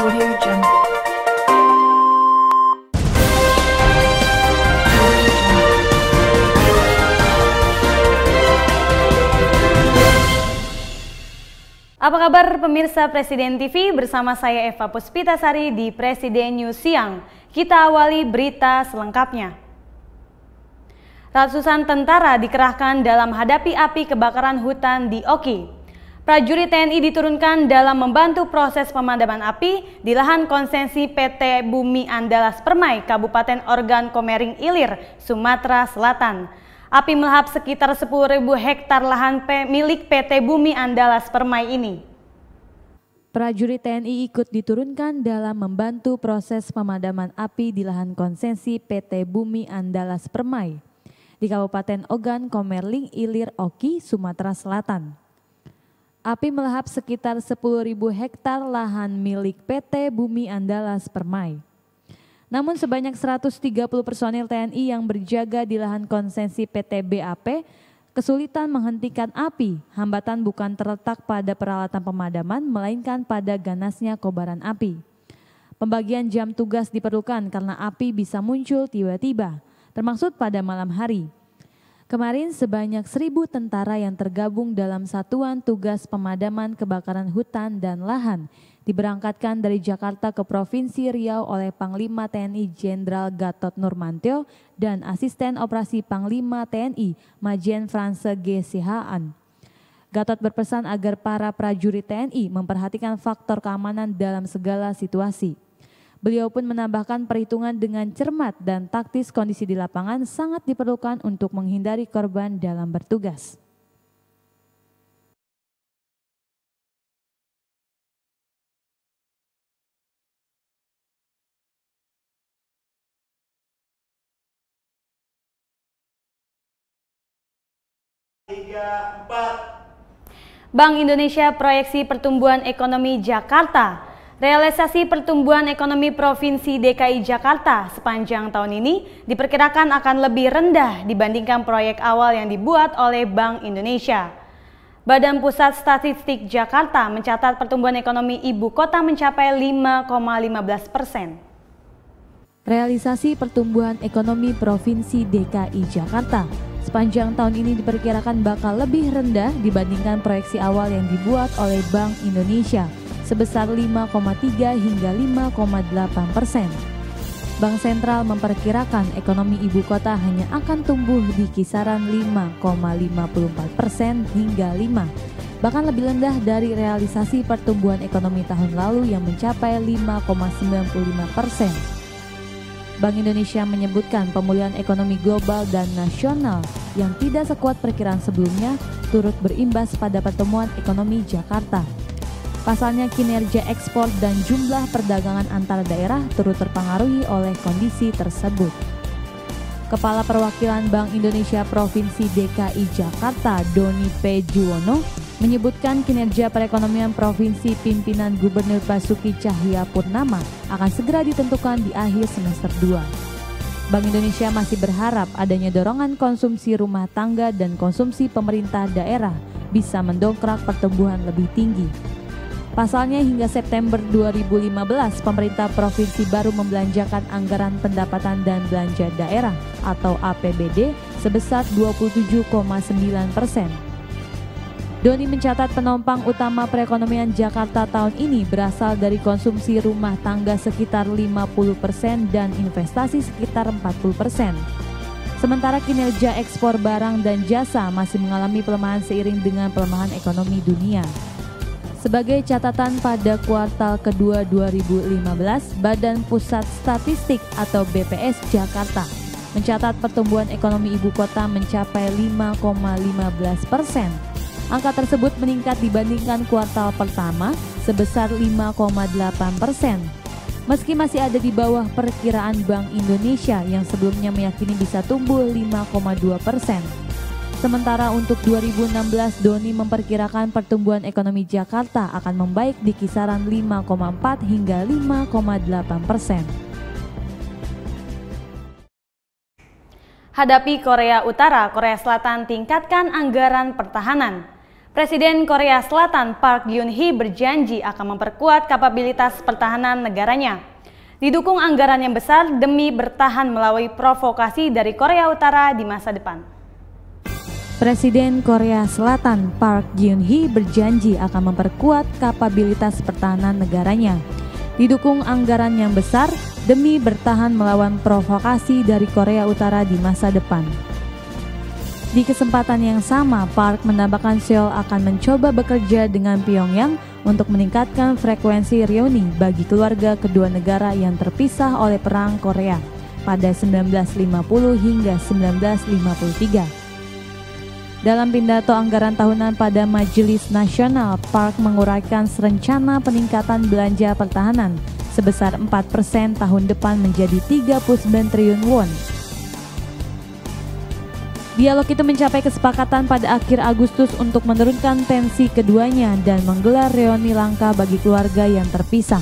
Audio Jungle. Apa kabar pemirsa Presiden TV, bersama saya Eva Puspitasari di Presiden News Siang. Kita awali berita selengkapnya. Ratusan tentara dikerahkan dalam hadapi api kebakaran hutan di Oki. Prajurit TNI diturunkan dalam membantu proses pemadaman api di lahan konsesi PT Bumi Andalas Permai, Kabupaten Organ Komering Ilir, Sumatera Selatan. Api melahap sekitar 10.000 hektar lahan milik PT Bumi Andalas Permai ini. Prajurit TNI ikut diturunkan dalam membantu proses pemadaman api di lahan konsesi PT Bumi Andalas Permai di Kabupaten Ogan Komering Ilir, Oki, Sumatera Selatan. Api melahap sekitar 10.000 hektar lahan milik PT Bumi Andalas Permai. Namun sebanyak 130 personil TNI yang berjaga di lahan konsesi PT BAP kesulitan menghentikan api. Hambatan bukan terletak pada peralatan pemadaman, melainkan pada ganasnya kobaran api. Pembagian jam tugas diperlukan karena api bisa muncul tiba-tiba, termasuk pada malam hari. Kemarin sebanyak 1.000 tentara yang tergabung dalam Satuan Tugas Pemadaman Kebakaran Hutan dan Lahan diberangkatkan dari Jakarta ke Provinsi Riau oleh Panglima TNI Jenderal Gatot Nurmantio dan Asisten Operasi Panglima TNI Majen Franse G. Sihaan. Gatot berpesan agar para prajurit TNI memperhatikan faktor keamanan dalam segala situasi. Beliau pun menambahkan perhitungan dengan cermat dan taktis kondisi di lapangan sangat diperlukan untuk menghindari korban dalam bertugas. Bank Indonesia proyeksi pertumbuhan ekonomi Jakarta. Realisasi pertumbuhan ekonomi Provinsi DKI Jakarta sepanjang tahun ini diperkirakan akan lebih rendah dibandingkan proyek awal yang dibuat oleh Bank Indonesia. Badan Pusat Statistik Jakarta mencatat pertumbuhan ekonomi ibu kota mencapai 5,15%. Realisasi pertumbuhan ekonomi Provinsi DKI Jakarta sepanjang tahun ini diperkirakan bakal lebih rendah dibandingkan proyeksi awal yang dibuat oleh Bank Indonesia sebesar 5,3 hingga 5,8%. Bank Sentral memperkirakan ekonomi ibu kota hanya akan tumbuh di kisaran 5,54% hingga 5%, bahkan lebih rendah dari realisasi pertumbuhan ekonomi tahun lalu yang mencapai 5,95%. Bank Indonesia menyebutkan pemulihan ekonomi global dan nasional yang tidak sekuat perkiraan sebelumnya turut berimbas pada pertumbuhan ekonomi Jakarta. Pasalnya kinerja ekspor dan jumlah perdagangan antar daerah turut terpengaruhi oleh kondisi tersebut. Kepala Perwakilan Bank Indonesia Provinsi DKI Jakarta, Doni P. Juwono, menyebutkan kinerja perekonomian provinsi pimpinan Gubernur Basuki Cahayapurnama akan segera ditentukan di akhir semester 2. Bank Indonesia masih berharap adanya dorongan konsumsi rumah tangga dan konsumsi pemerintah daerah bisa mendongkrak pertumbuhan lebih tinggi. Pasalnya hingga September 2015, pemerintah provinsi baru membelanjakan anggaran pendapatan dan belanja daerah atau APBD sebesar 27,9%. Doni mencatat penopang utama perekonomian Jakarta tahun ini berasal dari konsumsi rumah tangga sekitar 50% dan investasi sekitar 40%. Sementara kinerja ekspor barang dan jasa masih mengalami pelemahan seiring dengan pelemahan ekonomi dunia. Sebagai catatan pada kuartal kedua 2015, Badan Pusat Statistik atau BPS Jakarta mencatat pertumbuhan ekonomi ibu kota mencapai 5,15%. Angka tersebut meningkat dibandingkan kuartal pertama sebesar 5,8%. Meski masih ada di bawah perkiraan Bank Indonesia yang sebelumnya meyakini bisa tumbuh 5,2%. Sementara untuk 2016, Doni memperkirakan pertumbuhan ekonomi Jakarta akan membaik di kisaran 5,4 hingga 5,8%. Hadapi Korea Utara, Korea Selatan tingkatkan anggaran pertahanan. Presiden Korea Selatan Park Geun-hye berjanji akan memperkuat kapabilitas pertahanan negaranya. Didukung anggaran yang besar demi bertahan melalui provokasi dari Korea Utara di masa depan. Presiden Korea Selatan Park Geun-hye berjanji akan memperkuat kapabilitas pertahanan negaranya. Didukung anggaran yang besar demi bertahan melawan provokasi dari Korea Utara di masa depan. Di kesempatan yang sama, Park menambahkan Seoul akan mencoba bekerja dengan Pyongyang untuk meningkatkan frekuensi reuni bagi keluarga kedua negara yang terpisah oleh Perang Korea pada 1950 hingga 1953. Dalam pidato anggaran tahunan pada Majelis Nasional, Park menguraikan rencana peningkatan belanja pertahanan sebesar 4% tahun depan menjadi 39 triliun won. Dialog itu mencapai kesepakatan pada akhir Agustus untuk menurunkan tensi keduanya dan menggelar reuni langka bagi keluarga yang terpisah.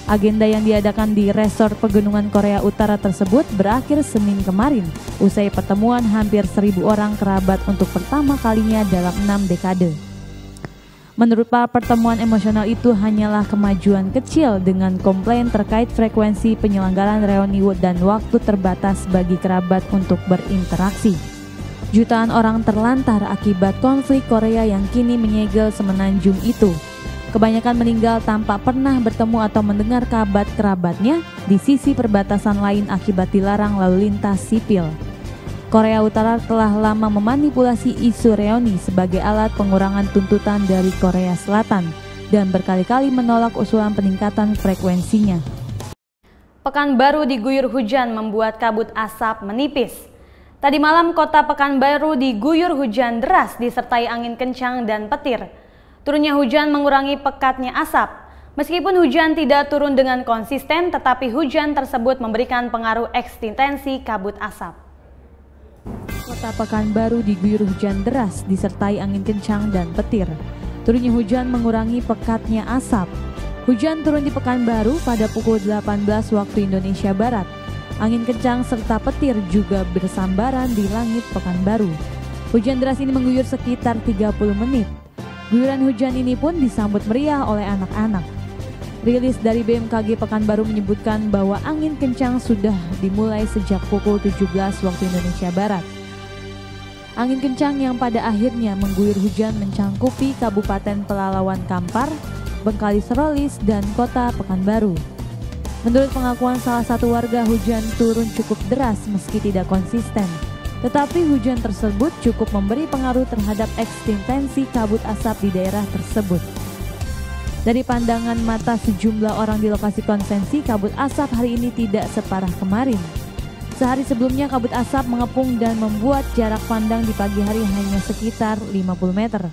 Agenda yang diadakan di resort pegunungan Korea Utara tersebut berakhir Senin kemarin, usai pertemuan hampir 1.000 orang kerabat untuk pertama kalinya dalam 6 dekade. Menurut Park, pertemuan emosional itu hanyalah kemajuan kecil dengan komplain terkait frekuensi penyelenggaraan reuni dan waktu terbatas bagi kerabat untuk berinteraksi. Jutaan orang terlantar akibat konflik Korea yang kini menyegel semenanjung itu. Kebanyakan meninggal tanpa pernah bertemu atau mendengar kabar kerabatnya di sisi perbatasan lain akibat dilarang lalu lintas sipil. Korea Utara telah lama memanipulasi isu reuni sebagai alat pengurangan tuntutan dari Korea Selatan dan berkali-kali menolak usulan peningkatan frekuensinya. Pekanbaru diguyur hujan membuat kabut asap menipis. Tadi malam kota Pekanbaru diguyur hujan deras disertai angin kencang dan petir. Turunnya hujan mengurangi pekatnya asap. Meskipun hujan tidak turun dengan konsisten, tetapi hujan tersebut memberikan pengaruh ekstensi kabut asap. Kota Pekanbaru diguyur hujan deras disertai angin kencang dan petir. Turunnya hujan mengurangi pekatnya asap. Hujan turun di Pekanbaru pada pukul 18 waktu Indonesia Barat. Angin kencang serta petir juga bersambaran di langit Pekanbaru. Hujan deras ini mengguyur sekitar 30 menit. Guyuran hujan ini pun disambut meriah oleh anak-anak. Rilis dari BMKG Pekanbaru menyebutkan bahwa angin kencang sudah dimulai sejak pukul 17 waktu Indonesia Barat. Angin kencang yang pada akhirnya mengguyur hujan mencangkupi Kabupaten Pelalawan Kampar, Bengkalis Rolis, dan Kota Pekanbaru. Menurut pengakuan salah satu warga, hujan turun cukup deras meski tidak konsisten. Tetapi hujan tersebut cukup memberi pengaruh terhadap ekstensi kabut asap di daerah tersebut. Dari pandangan mata sejumlah orang di lokasi konsensi, kabut asap hari ini tidak separah kemarin. Sehari sebelumnya kabut asap mengepung dan membuat jarak pandang di pagi hari hanya sekitar 50 meter.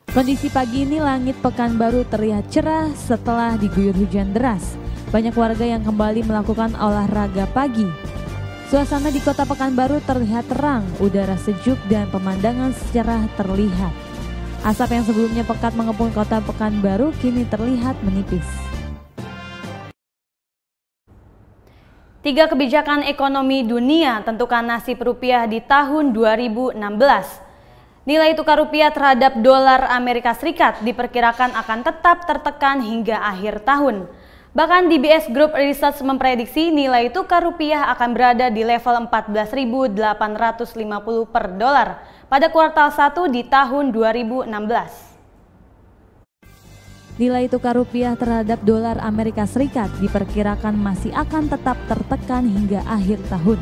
Kondisi pagi ini langit Pekanbaru terlihat cerah setelah diguyur hujan deras. Banyak warga yang kembali melakukan olahraga pagi. Suasana di kota Pekanbaru terlihat terang, udara sejuk dan pemandangan cerah terlihat. Asap yang sebelumnya pekat mengepung kota Pekanbaru kini terlihat menipis. 3 kebijakan ekonomi dunia tentukan nasib rupiah di tahun 2016. Nilai tukar rupiah terhadap dolar Amerika Serikat diperkirakan akan tetap tertekan hingga akhir tahun. Bahkan DBS Group Research memprediksi nilai tukar rupiah akan berada di level 14.850 per dolar pada kuartal 1 di tahun 2016. Nilai tukar rupiah terhadap dolar Amerika Serikat diperkirakan masih akan tetap tertekan hingga akhir tahun.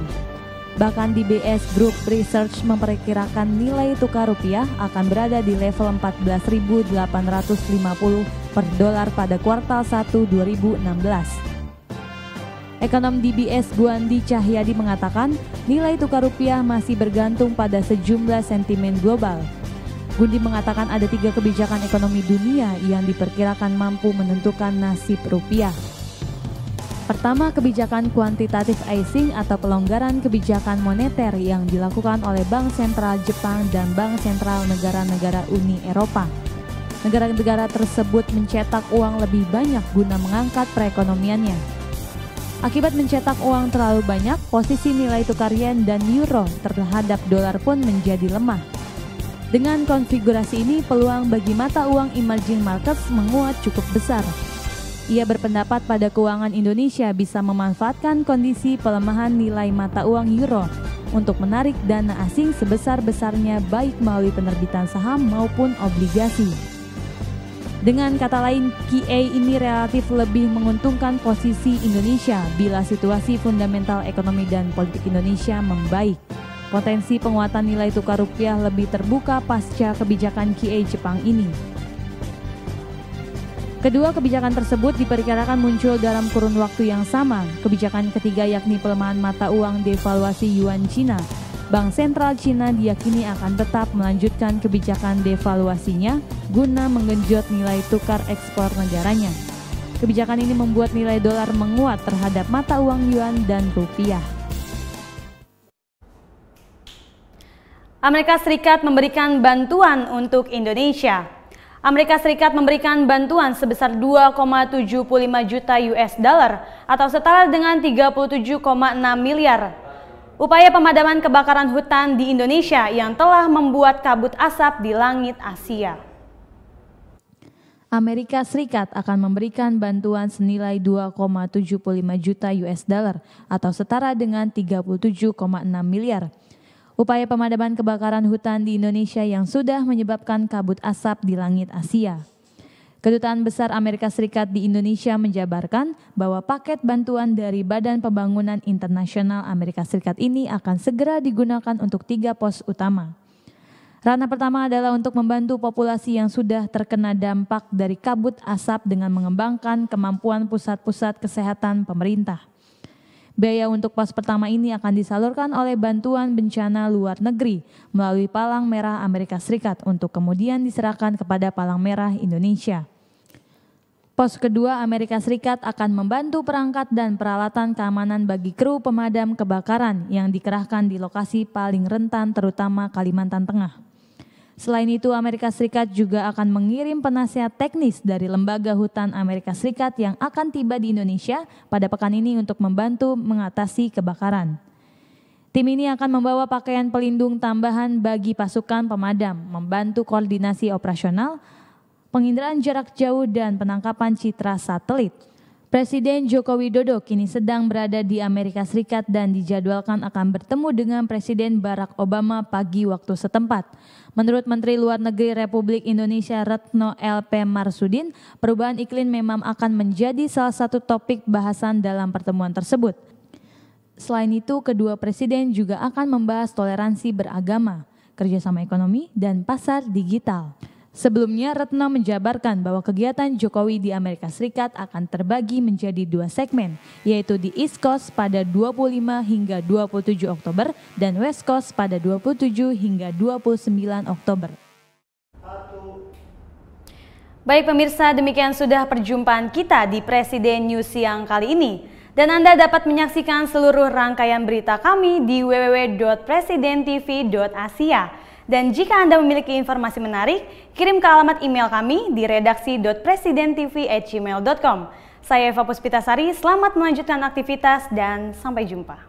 Bahkan DBS Group Research memperkirakan nilai tukar rupiah akan berada di level 14.850 per dolar pada kuartal 1 2016. Ekonom DBS Guandi Cahyadi mengatakan nilai tukar rupiah masih bergantung pada sejumlah sentimen global. Gundi mengatakan ada 3 kebijakan ekonomi dunia yang diperkirakan mampu menentukan nasib rupiah. Pertama, kebijakan kuantitatif easing atau pelonggaran kebijakan moneter yang dilakukan oleh Bank Sentral Jepang dan Bank Sentral negara-negara Uni Eropa. Negara-negara tersebut mencetak uang lebih banyak guna mengangkat perekonomiannya. Akibat mencetak uang terlalu banyak, posisi nilai tukar yen dan euro terhadap dolar pun menjadi lemah. Dengan konfigurasi ini, peluang bagi mata uang emerging markets menguat cukup besar. Ia berpendapat pada keuangan Indonesia bisa memanfaatkan kondisi pelemahan nilai mata uang euro untuk menarik dana asing sebesar-besarnya baik melalui penerbitan saham maupun obligasi. Dengan kata lain, QE ini relatif lebih menguntungkan posisi Indonesia bila situasi fundamental ekonomi dan politik Indonesia membaik. Potensi penguatan nilai tukar rupiah lebih terbuka pasca kebijakan QE Jepang ini. Kedua kebijakan tersebut diperkirakan muncul dalam kurun waktu yang sama. Kebijakan ketiga yakni pelemahan mata uang devaluasi yuan Cina. Bank Sentral Cina diyakini akan tetap melanjutkan kebijakan devaluasinya guna menggenjot nilai tukar ekspor negaranya. Kebijakan ini membuat nilai dolar menguat terhadap mata uang yuan dan rupiah. Amerika Serikat memberikan bantuan untuk Indonesia. Amerika Serikat memberikan bantuan sebesar 2,75 juta US dollar atau setara dengan 37,6 miliar. Upaya pemadaman kebakaran hutan di Indonesia yang telah membuat kabut asap di langit Asia. Amerika Serikat akan memberikan bantuan senilai 2,75 juta US dollar atau setara dengan 37,6 miliar. Upaya pemadaman kebakaran hutan di Indonesia yang sudah menyebabkan kabut asap di langit Asia. Kedutaan Besar Amerika Serikat di Indonesia menjabarkan bahwa paket bantuan dari Badan Pembangunan Internasional Amerika Serikat ini akan segera digunakan untuk 3 pos utama. Ranah pertama adalah untuk membantu populasi yang sudah terkena dampak dari kabut asap dengan mengembangkan kemampuan pusat-pusat kesehatan pemerintah. Biaya untuk pos pertama ini akan disalurkan oleh bantuan bencana luar negeri melalui Palang Merah Amerika Serikat untuk kemudian diserahkan kepada Palang Merah Indonesia. Pos kedua, Amerika Serikat akan membantu perangkat dan peralatan keamanan bagi kru pemadam kebakaran yang dikerahkan di lokasi paling rentan terutama Kalimantan Tengah. Selain itu, Amerika Serikat juga akan mengirim penasihat teknis dari Lembaga Hutan Amerika Serikat yang akan tiba di Indonesia pada pekan ini untuk membantu mengatasi kebakaran. Tim ini akan membawa pakaian pelindung tambahan bagi pasukan pemadam, membantu koordinasi operasional, penginderaan jarak jauh dan penangkapan citra satelit. Presiden Joko Widodo kini sedang berada di Amerika Serikat dan dijadwalkan akan bertemu dengan Presiden Barack Obama pagi waktu setempat. Menurut Menteri Luar Negeri Republik Indonesia Retno LP Marsudin, perubahan iklim memang akan menjadi salah satu topik bahasan dalam pertemuan tersebut. Selain itu, kedua presiden juga akan membahas toleransi beragama, kerjasama ekonomi, dan pasar digital. Sebelumnya, Retno menjabarkan bahwa kegiatan Jokowi di Amerika Serikat akan terbagi menjadi 2 segmen, yaitu di East Coast pada 25 hingga 27 Oktober dan West Coast pada 27 hingga 29 Oktober. Baik pemirsa, demikian sudah perjumpaan kita di Presiden News siang kali ini. Dan Anda dapat menyaksikan seluruh rangkaian berita kami di www.presidentv.asia. Dan jika Anda memiliki informasi menarik, kirim ke alamat email kami di redaksi.presidentv@gmail.com. Saya Eva Puspitasari, selamat melanjutkan aktivitas dan sampai jumpa.